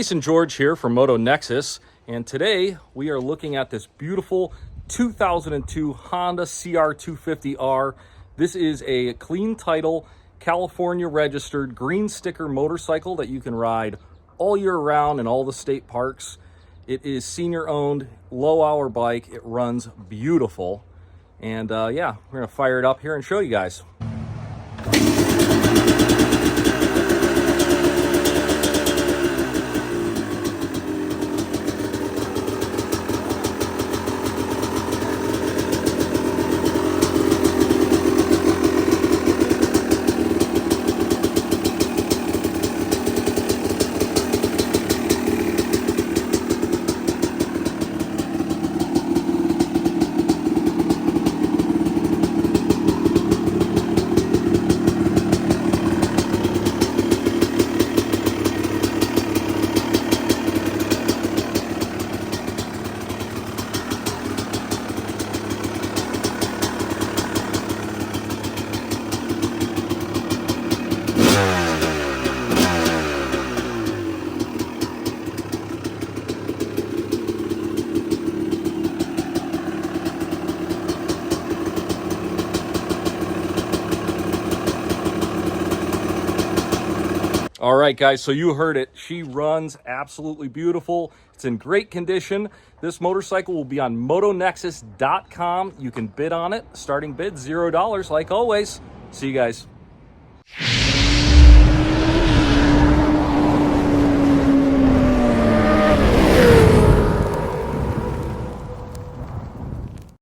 Jason George here from Motonexus, and today we are looking at this beautiful 2002 Honda CR250R. This is a clean title, California registered green sticker motorcycle that you can ride all year round in all the state parks. It is senior owned, low hour bike. It runs beautiful. And yeah, we're gonna fire it up here and show you guys. All right, guys, so you heard it. She runs absolutely beautiful. It's in great condition. This motorcycle will be on Motonexus.com. You can bid on it. Starting bid $0 like always. See you guys.